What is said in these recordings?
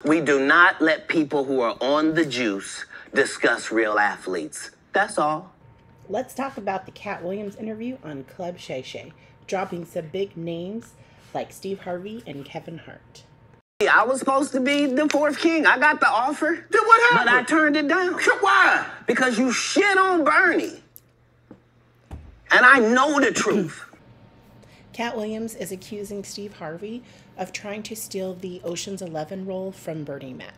We do not let people who are on the juice discuss real athletes. That's all. Let's talk about the Katt Williams interview on Club Shay Shay, dropping some big names like Steve Harvey and Kevin Hart. I was supposed to be the fourth king. I got the offer. Then what happened? But I turned it down. Why? Because you shit on Bernie. And I know the truth. Katt Williams is accusing Steve Harvey of trying to steal the Ocean's 11 role from Bernie Mac.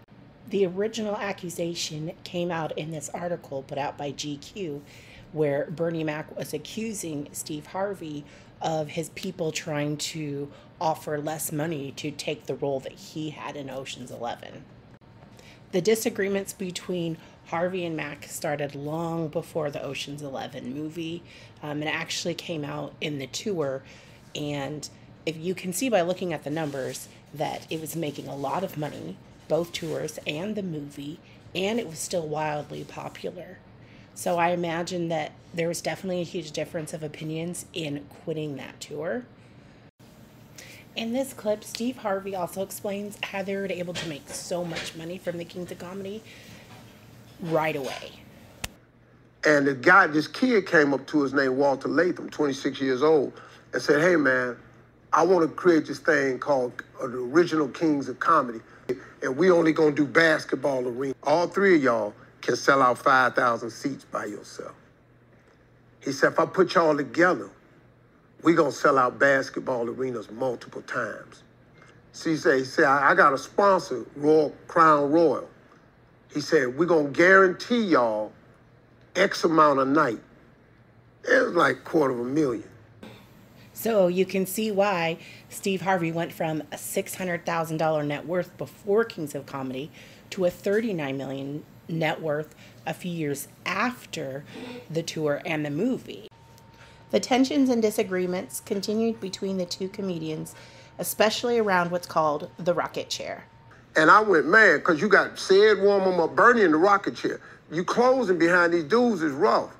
The original accusation came out in this article put out by GQ, where Bernie Mac was accusing Steve Harvey of his people trying to offer less money to take the role that he had in Ocean's 11. The disagreements between Harvey and Mac started long before the Ocean's 11 movie. It actually came out in the tour, and if you can see by looking at the numbers that it was making a lot of money, both tours and the movie, and it was still wildly popular. So I imagine that there was definitely a huge difference of opinions in quitting that tour. In this clip, Steve Harvey also explains how they were able to make so much money from the Kings of Comedy right away. And this kid came up to us named Walter Latham, 26 years old, and said, hey man, I want to create this thing called the Original Kings of Comedy. And we only gonna do basketball arena. All three of y'all can sell out 5,000 seats by yourself. He said, if I put y'all together, we gonna sell out basketball arenas multiple times. So he said, I got a sponsor, Crown Royal. He said, we're gonna guarantee y'all X amount a night. It was like $250,000. So you can see why Steve Harvey went from a $600,000 net worth before Kings of Comedy to a $39 million net worth a few years after the tour and the movie. The tensions and disagreements continued between the two comedians, especially around what's called the rocket chair. And I went mad because you got Sid Warmer, Bernie in the rocket chair. You closing behind these dudes is rough.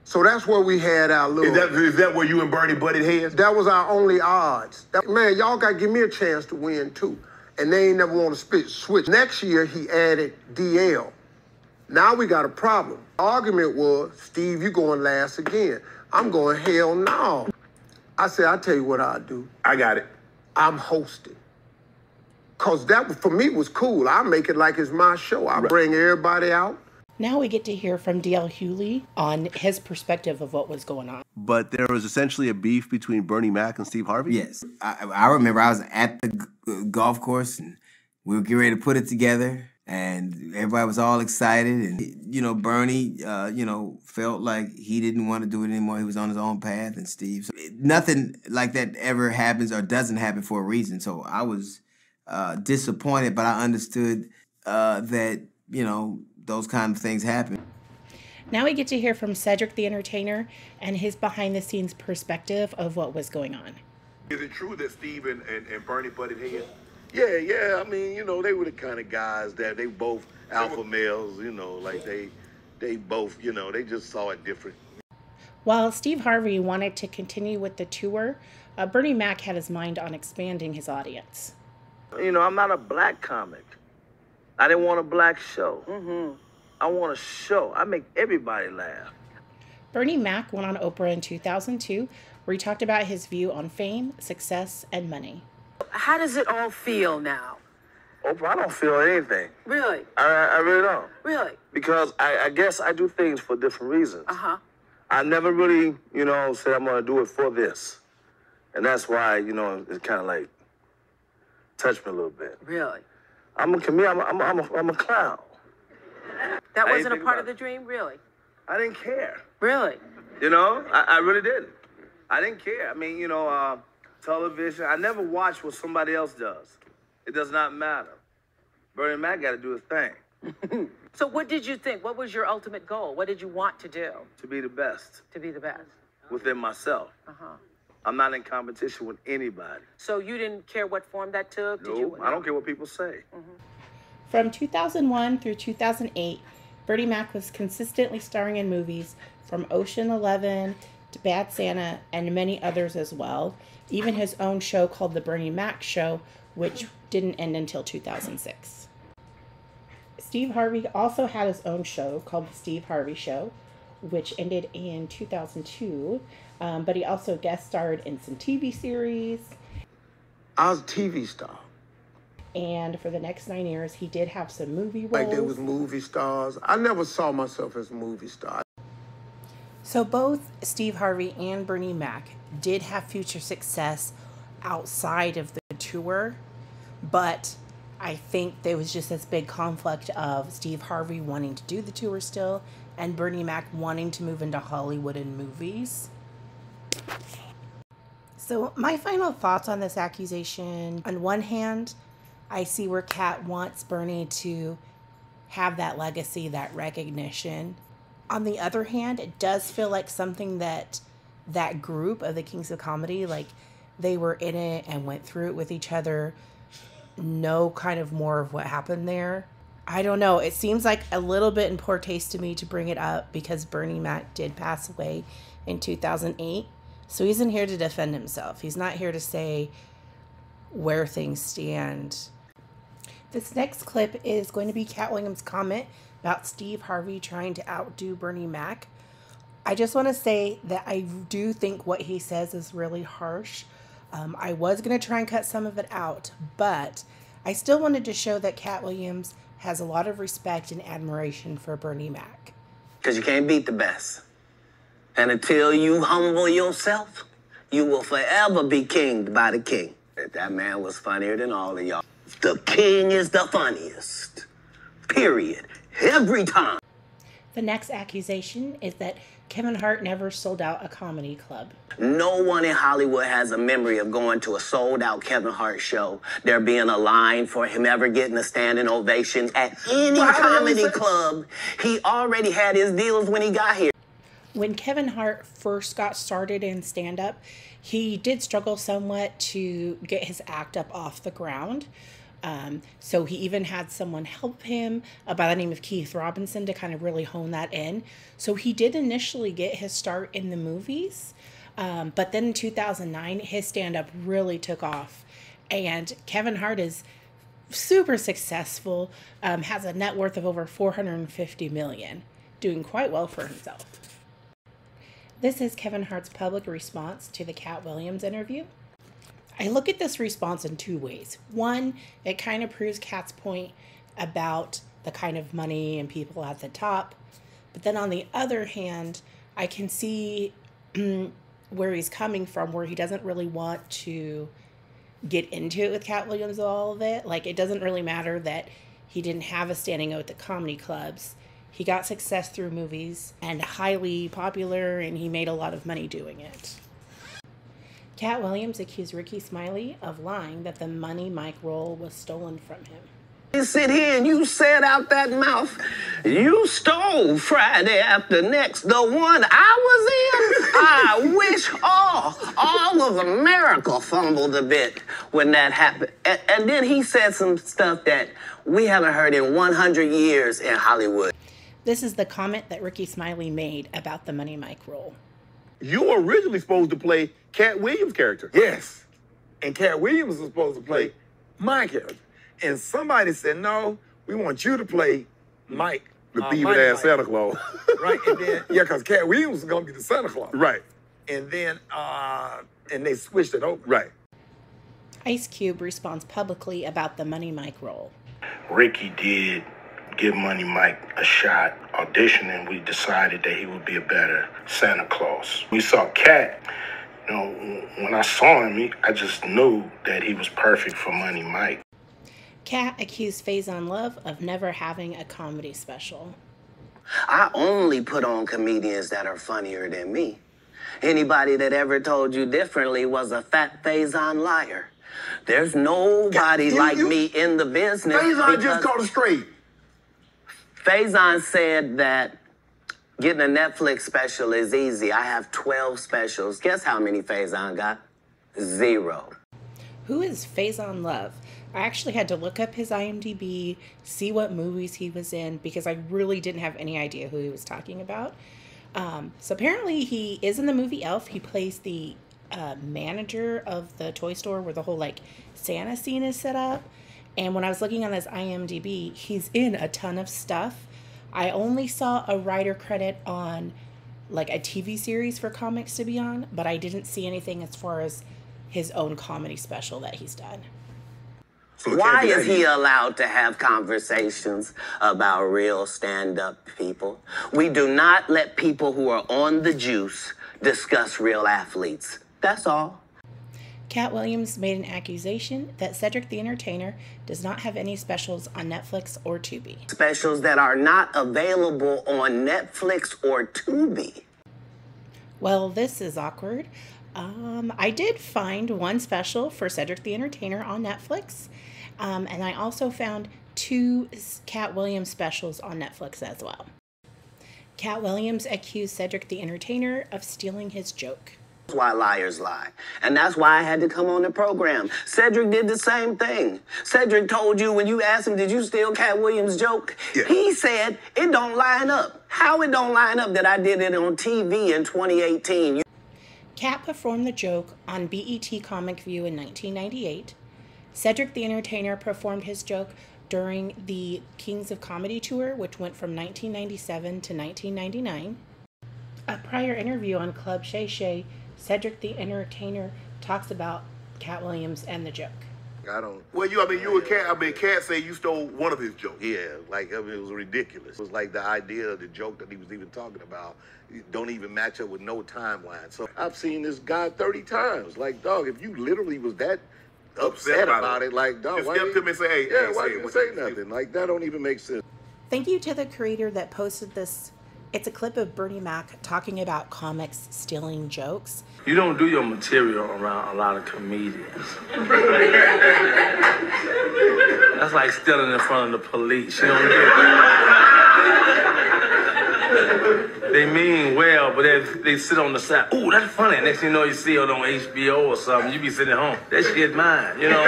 So that's where we had our little... Is that where you and Bernie butted heads? That was our only odds. Man, y'all got to give me a chance to win, too. And they ain't never want to switch. Next year, he added DL. Now we got a problem. The argument was, Steve, you going last again. I'm going, hell no. I said, I'll tell you what I'll do. I got it. I'm hosting. Because that, for me, was cool. I make it like it's my show. I bring everybody out. Now we get to hear from D.L. Hewley on his perspective of what was going on. But there was essentially a beef between Bernie Mac and Steve Harvey? Yes. I remember I was at the golf course, and we were getting ready to put it together, and everybody was all excited. And, Bernie, felt like he didn't want to do it anymore. He was on his own path, and Steve. So nothing like that ever happens or doesn't happen for a reason. So I was disappointed, but I understood that, those kind of things happen. Now we get to hear from Cedric the Entertainer and his behind-the-scenes perspective of what was going on. Is it true that Steve and Bernie butted heads? Yeah. I mean, they were the kind of guys that they both alpha males, like they both, they just saw it different. While Steve Harvey wanted to continue with the tour, Bernie Mac had his mind on expanding his audience. I'm not a black comic. I didn't want a black show. I want a show. I make everybody laugh. Bernie Mac went on Oprah in 2002, where he talked about his view on fame, success, and money. How does it all feel now? Oprah, I don't feel anything. Really? I really don't. Really? Because I guess I do things for different reasons. Uh-huh. I never really, said I'm going to do it for this. And that's why, it kind of like touched me a little bit. Really? I'm a comedian. I'm a clown. That wasn't a part of the dream, really? I didn't care. Really? I really didn't. I didn't care. I mean, television. I never watch what somebody else does. It does not matter. Bernie Mac got to do his thing. So what did you think? What was your ultimate goal? What did you want to do? To be the best. To be the best. Within myself. Uh-huh. I'm not in competition with anybody. So you didn't care what form that took? No, I don't care what people say. From 2001 through 2008, Bernie Mac was consistently starring in movies from Ocean 11 to Bad Santa and many others as well. Even his own show called The Bernie Mac Show, which didn't end until 2006. Steve Harvey also had his own show called The Steve Harvey Show, which ended in 2002. But he also guest starred in some TV series. I was a TV star. And for the next 9 years, he did have some movie roles. Like there was movie stars. I never saw myself as a movie star. So both Steve Harvey and Bernie Mac did have future success outside of the tour, but I think there was just this big conflict of Steve Harvey wanting to do the tour still and Bernie Mac wanting to move into Hollywood and movies. So my final thoughts on this accusation: on one hand, I see where Katt wants Bernie to have that legacy, that recognition. On the other hand, it does feel like something that group of the Kings of Comedy, like they were in it and went through it with each other, know kind of more of what happened there. I don't know. It seems like a little bit in poor taste to me to bring it up because Bernie Mac did pass away in 2008. So he isn't here to defend himself. He's not here to say where things stand. This next clip is going to be Katt Williams' comment about Steve Harvey trying to outdo Bernie Mac. I just want to say that I do think what he says is really harsh. I was going to try and cut some of it out, but I still wanted to show that Katt Williams has a lot of respect and admiration for Bernie Mac. Because you can't beat the best. And until you humble yourself, you will forever be kinged by the king. That man was funnier than all of y'all. The king is the funniest. Period. Every time. The next accusation is that Kevin Hart never sold out a comedy club. No one in Hollywood has a memory of going to a sold-out Kevin Hart show, there being a line for him ever getting a standing ovation at any comedy club. He already had his deals when he got here. When Kevin Hart first got started in stand-up, he did struggle somewhat to get his act up off the ground. So he even had someone help him by the name of Keith Robinson to kind of really hone that in. So he did initially get his start in the movies, but then in 2009, his stand-up really took off. And Kevin Hart is super successful, has a net worth of over $450 million, doing quite well for himself. This is Kevin Hart's public response to the Katt Williams interview. I look at this response in two ways. One, it kind of proves Katt's point about the kind of money and people at the top. But then on the other hand, I can see where he's coming from, where he doesn't really want to get into it with Katt Williams, all of it. Like, it doesn't really matter that he didn't have a standing out at the comedy clubs. He got success through movies and highly popular, and he made a lot of money doing it. Katt Williams accused Ricky Smiley of lying that the Money Mike role was stolen from him. You sit here and you said out that mouth, you stole Friday After Next, the one I was in. I wish all of America fumbled a bit when that happened. And then he said some stuff that we haven't heard in 100 years in Hollywood. This is the comment that Ricky Smiley made about the Money Mike role. You were originally supposed to play Katt Williams' character. Yes. And Katt Williams was supposed to play my character. And somebody said, no, we want you to play Mike. The thieving-ass Santa Claus. Right, and then, yeah, because Katt Williams was going to be the Santa Claus. Right. And then, and they switched it over. Right. Ice Cube responds publicly about the Money Mike role. Ricky did give Money Mike a shot, auditioning. We decided that he would be a better Santa Claus. We saw Katt. You know, when I saw him, I just knew that he was perfect for Money Mike. Katt accused Faison Love of never having a comedy special. I only put on comedians that are funnier than me. Anybody that ever told you differently was a fat Faison liar. There's nobody like me in the business. Faison just called it straight. Faison said that getting a Netflix special is easy. I have 12 specials. Guess how many Faison got? 0. Who is Faison Love? I actually had to look up his IMDb, see what movies he was in, because I really didn't have any idea who he was talking about. So apparently he is in the movie Elf. He plays the manager of the toy store where the whole like Santa scene is set up. And when I was looking on his IMDb, he's in a ton of stuff. I only saw a writer credit on like a TV series for comics to be on, but I didn't see anything as far as his own comedy special that he's done. So why is he allowed to have conversations about real stand-up people? We do not let people who are on the juice discuss real athletes. That's all. Katt Williams made an accusation that Cedric the Entertainer does not have any specials on Netflix or Tubi. Specials that are not available on Netflix or Tubi. Well, this is awkward. I did find one special for Cedric the Entertainer on Netflix. And I also found 2 Katt Williams specials on Netflix as well. Katt Williams accused Cedric the Entertainer of stealing his joke. That's why liars lie. And that's why I had to come on the program. Cedric did the same thing. Cedric told you when you asked him, did you steal Katt Williams' joke? Yeah. He said, it don't line up. How it don't line up that I did it on TV in 2018? Katt performed the joke on BET Comic View in 1998. Cedric the Entertainer performed his joke during the Kings of Comedy tour, which went from 1997 to 1999. A prior interview on Club Shay Shay, Cedric the Entertainer talks about Katt Williams and the joke. I don't. Well, you and Katt. Katt say you stole one of his jokes. Yeah, it was ridiculous. It was like the idea of the joke that he was even talking about don't even match up with no timeline. So I've seen this guy 30 times. Like, dog, if you literally was that upset about it, like, dog, why didn't you say, hey, why didn't you say nothing? Like, that don't even make sense. Thank you to the creator that posted this. It's a clip of Bernie Mac talking about comics stealing jokes. You don't do your material around a lot of comedians. That's like stealing in front of the police. You don't do it. They mean well, but they sit on the side. Ooh, that's funny. Next thing you know, you see it on HBO or something. You be sitting at home. That shit mine, you know?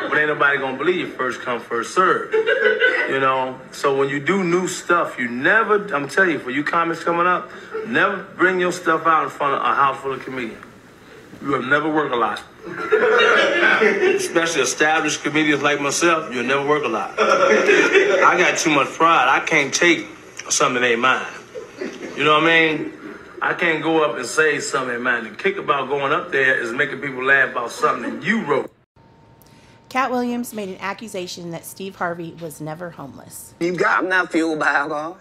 But ain't nobody gonna believe you. First come, first serve. You know? So when you do new stuff, you never, I'm telling you, for you comics coming up, never bring your stuff out in front of a house full of comedians. You will never work a lot. Especially established comedians like myself, you'll never work a lot. I got too much pride. I can't take something that ain't mine. You know what I mean? I can't go up and say something ain't mine. The kick about going up there is making people laugh about something that you wrote. Katt Williams made an accusation that Steve Harvey was never homeless. I'm not fueled by alcohol.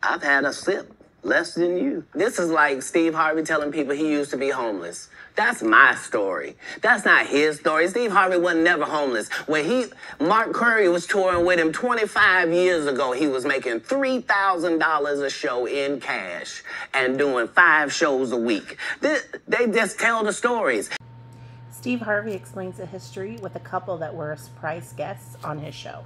I've had a sip, less than you. This is like Steve Harvey telling people he used to be homeless. That's my story. That's not his story. Steve Harvey wasn't never homeless. When Mark Curry was touring with him 25 years ago, he was making $3,000 a show in cash and doing 5 shows a week. They just tell the stories. Steve Harvey explains the history with a couple that were surprise guests on his show.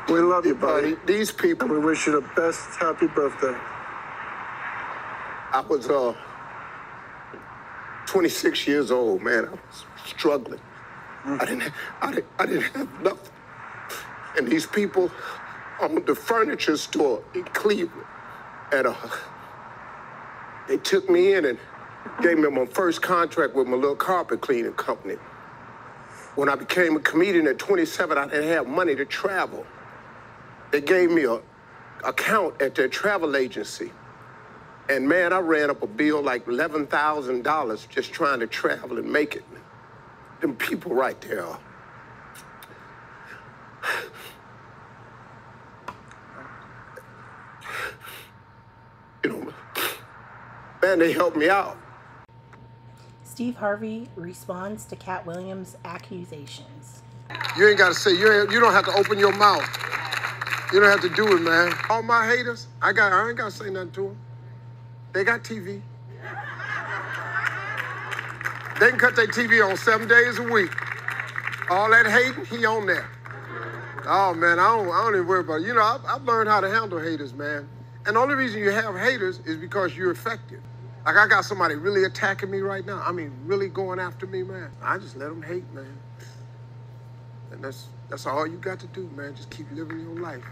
We love you, buddy. These people, we wish you the best happy birthday. I was 26 years old, man. I was struggling. I didn't have nothing. And these people owned the furniture store in Cleveland. And they took me in and gave me my first contract with my little carpet cleaning company. When I became a comedian at 27, I didn't have money to travel. They gave me an account at their travel agency. And man, I ran up a bill like $11,000 just trying to travel and make it. Them people right there. You know, man, they helped me out. Steve Harvey responds to Katt Williams' accusations. You ain't got to say, you don't have to open your mouth. You don't have to do it, man. All my haters, I ain't got to say nothing to them. They got TV. They can cut their TV on 7 days a week. All that hating, he on there. Oh, man, I don't even worry about it. You know, I've learned how to handle haters, man. And the only reason you have haters is because you're effective. Like, I got somebody really attacking me right now. I mean, really going after me, man. I just let them hate, man. And that's all you got to do, man. Just keep living your life.